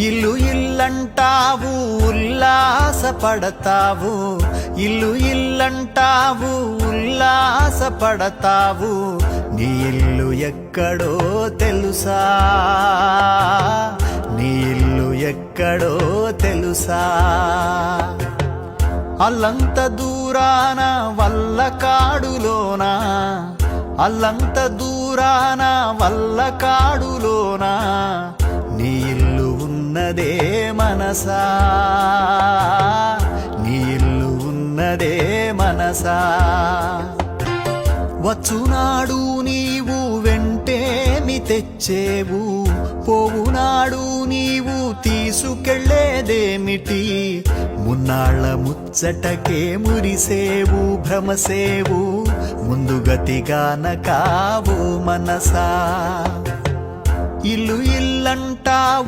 ఇల్లు ఇల్లంటావు ఉల్లాసపడతావు, ఇల్లు ఇల్లంటావు ఉల్లాసపడతావు, నీ ఇల్లు ఎక్కడో తెలుసా, నీ ఇల్లు ఎక్కడో తెలుసా. అల్లంత దూరాన వల్లకాడులోనా, అల్లంత దూరాన వల్లకాడులోనా, నీ ఇల్లు ఉన్నదే మనసా, నీ ఇల్లు ఉన్నదే మనసా. వచ్చునాడు నీవు వెంటేమి తెచ్చేవు, పోవునాడు నీవు తీసుకెళ్లేదేమిటి, మున్నాళ్ళ ముచ్చటకే మురిసేవు భ్రమసేవు, ముందుగతిగాన కావు మనసా. ఇల్లు ఇల్లంటావు